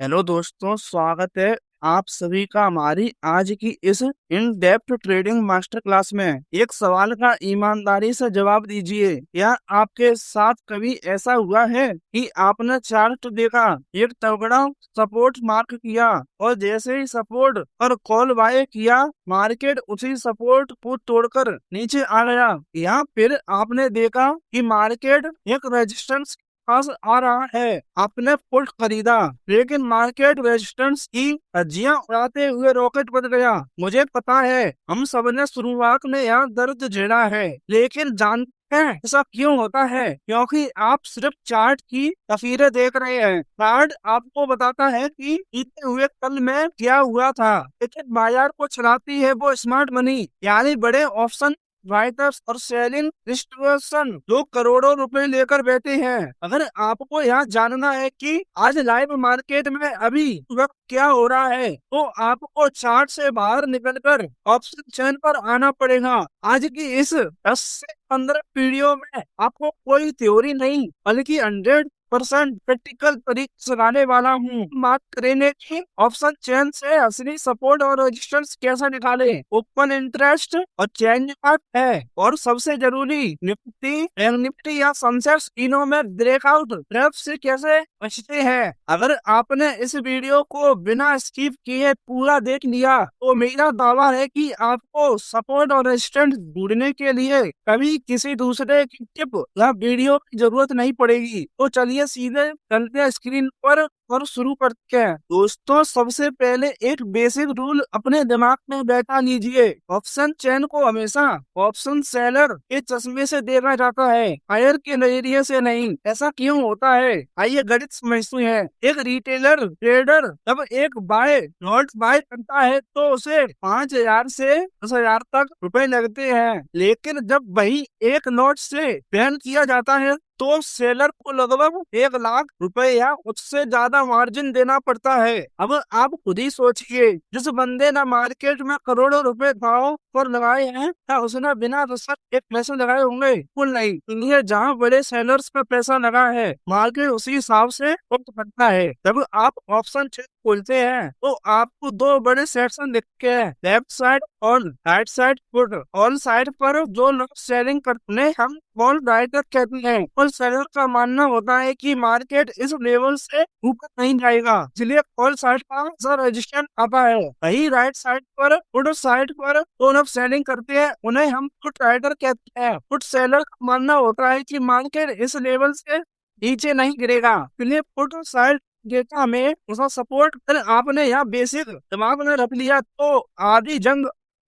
Hello दोस्तों, स्वागत है आप सभी का हमारी आज की इस in depth trading master class में। एक सवाल का ईमानदारी से जवाब दीजिए। क्या आपके साथ कभी ऐसा हुआ है कि आपने चार्ट देखा, एक तगड़ा सपोर्ट मार्क किया और जैसे ही सपोर्ट और कॉल बाय किया, मार्केट उसी सपोर्ट को तोड़कर नीचे आ गया, या फिर आपने देखा कि मार्केट एक रेजिस्टेंस पास आ रहा है, आपने पुट खरीदा लेकिन मार्केट रेजिस्टेंस की धज्जियां उड़ाते हुए रॉकेट बन गया। मुझे पता है हम सबने शुरुआत में यह दर्द झेला है, लेकिन जानते हैं ऐसा क्यों होता है? क्योंकि आप सिर्फ चार्ट की तस्वीरें देख रहे हैं। चार्ट आपको बताता है कि बीते हुए कल में क्या हुआ था, लेकिन बाजार को चलाती है वो स्मार्ट मनी, यानी बड़े ऑप्शन राइटर्स और सेलिंग डिस्ट्रीब्यूशन, जो करोड़ों रुपए लेकर बैठे हैं। अगर आपको यह जानना है कि आज लाइव मार्केट में अभी वक्त क्या हो रहा है, तो आपको चार्ट से बाहर निकलकर ऑप्शन चेन पर आना पड़ेगा। आज की इस 10 से 15 वीडियो में आपको कोई थ्योरी नहीं बल्कि 100% प्रैक्टिकल तरीके सिखाने वाला हूँ। बात करेंगे कि ऑप्शन चेन से असली सपोर्ट और रेजिस्टेंस कैसे निकाले, ओपन इंटरेस्ट और चेंज है, और सबसे जरूरी निफ्टी या सनसेट्स तीनों में ब्रेकआउट ट्रैप से कैसे बचते हैं। अगर आपने इस वीडियो को बिना स्किप किए पूरा देख लिया तो मेरा दावा है कि आपको सपोर्ट और रेजिस्टेंस ढूंढने के लिए कभी किसी दूसरे की टिप या वीडियो की जरूरत नहीं पड़ेगी। तो चलिए सीधे चलते हैं स्क्रीन पर और शुरू करते हैं। दोस्तों, सबसे पहले एक बेसिक रूल अपने दिमाग में बैठा लीजिए। ऑप्शन चेन को हमेशा ऑप्शन सेलर के चश्मे से देखा जाता है, बायर के नजरिए से नहीं। ऐसा क्यों होता है? आइए गणित समझते हैं। एक रिटेलर ट्रेडर जब एक नोट बाय करता है तो उसे 5,000 से 10,000 तक रुपए लगते हैं, लेकिन जब वही एक नोट से बैन किया जाता है तो सेलर को लगभग 1 लाख रुपए या उससे ज्यादा मार्जिन देना पड़ता है। अब आप खुद ही सोचिए, जिस बंदे ने मार्केट में करोड़ों रुपए भाव पर लगाए हैं, क्या उसने बिना रिस्क एक पैसे लगाए होंगे? बिल्कुल नहीं। इसलिए जहाँ बड़े सेलर्स पे पैसा लगा है, मार्केट उसी हिसाब से वक्त बनता है। जब आप ऑप्शन खोलते हैं तो आपको दो बड़े सेक्शन दिखते हैं, लेफ्ट साइड और right side. Put on side पर जो लोग सेलिंग करते हैं हम कॉल राइटर कहते हैं। कॉल सेलर का मानना होता है कि मार्केट इस लेवल से ऊपर नहीं जाएगा, इसलिए कॉल साइड का रेजिस्टेंस आता है। वही राइट साइड पर पुट साइड पर जो लोग सेलिंग करते हैं उन्हें हम पुट राइटर कहते हैं। पुट सेलर का मानना होता है कि मार्केट इस लेवल से नीचे नहीं गिरेगा, इसलिए पुट साइड डेटा में उसका सपोर्ट। अगर आपने यहाँ बेसिक दिमाग में रख लिया तो आधी जंग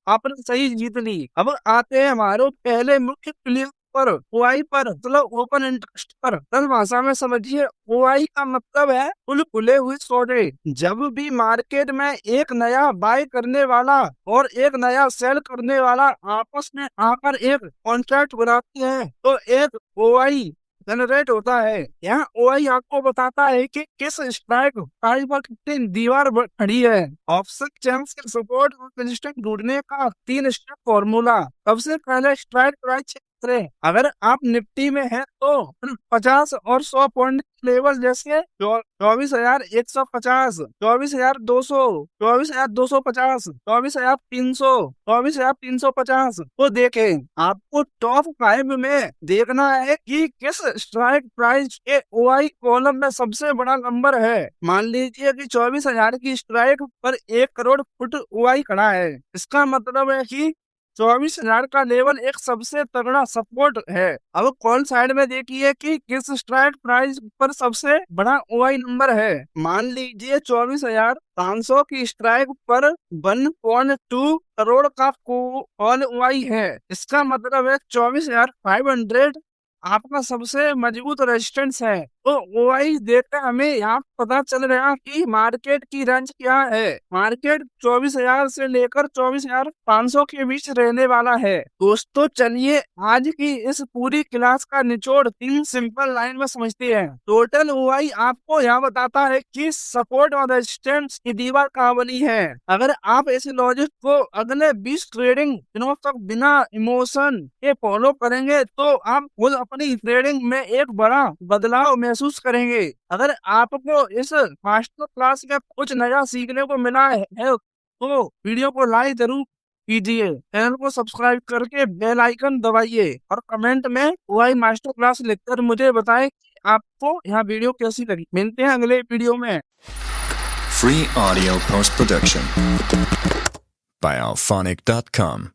आपने सही जीत ली। अब आते हैं हमारे पहले मुख्य प्लेयर पर, ओआई पर, मतलब ओपन इंटरेस्ट पर। सरल भाषा में समझिए, ओआई का मतलब है कुल खुले हुए सौदे। जब भी मार्केट में एक नया बाय करने वाला और एक नया सेल करने वाला आपस में आकर एक कॉन्ट्रैक्ट बनाते हैं तो एक ओआई जनरेट होता है। यहाँ ओआई आपको बताता है कि किस स्ट्राइक प्राइस पर कितनी दीवार खड़ी है। ऑप्शन चेन से सपोर्ट और रेजिस्टेंस ढूंढने का 3 स्टेप फॉर्मूला। सबसे पहले स्ट्राइक प्राइस करें। अगर आप निफ्टी में हैं तो 50 और 100 पॉइंट लेवल जैसे 24,150, 24,200, 24,250, 24,300, 24,350 को देखें। आपको टॉप 5 में देखना है कि किस स्ट्राइक प्राइस के ओआई कॉलम में सबसे बड़ा नंबर है। मान लीजिए कि 24,000 की स्ट्राइक पर 1 करोड़ फुट ओआई खड़ा है। इसका मतलब है कि 24,000 का लेवल एक सबसे तगड़ा सपोर्ट है। अब कॉल साइड में देखिए कि किस स्ट्राइक प्राइस पर सबसे बड़ा ओआई नंबर है। मान लीजिए 24,500 की स्ट्राइक पर 1.2 करोड़ का कॉल ओआई है। इसका मतलब है 24,500 आपका सबसे मजबूत रेजिस्टेंस है। तो ओआई देखकर हमें यहाँ पता चल रहा कि मार्केट की रेंज क्या है। मार्केट 24,000 से लेकर 24,500 के बीच रहने वाला है। दोस्तों, चलिए आज की इस पूरी क्लास का निचोड़ 3 सिंपल लाइन में समझते हैं। टोटल ओआई आपको यहाँ बताता है कि सपोर्ट और रेजिस्टेंस की दीवार कहाँ बनी है। अगर आप इस लॉजिक को अगले 20 ट्रेडिंग दिनों तक बिना इमोशन के फॉलो करेंगे तो आप खुद अपनी ट्रेडिंग में एक बड़ा बदलाव महसूस करेंगे। अगर आपको इस मास्टर क्लास में कुछ नया सीखने को मिला है तो वीडियो को लाइक जरूर कीजिए, चैनल को सब्सक्राइब करके बेल आइकन दबाइए और कमेंट में वाई मास्टर क्लास लिखकर मुझे बताएं कि आपको यह वीडियो कैसी लगी। मिलते हैं अगले वीडियो में। Free audio post production by alphonic.com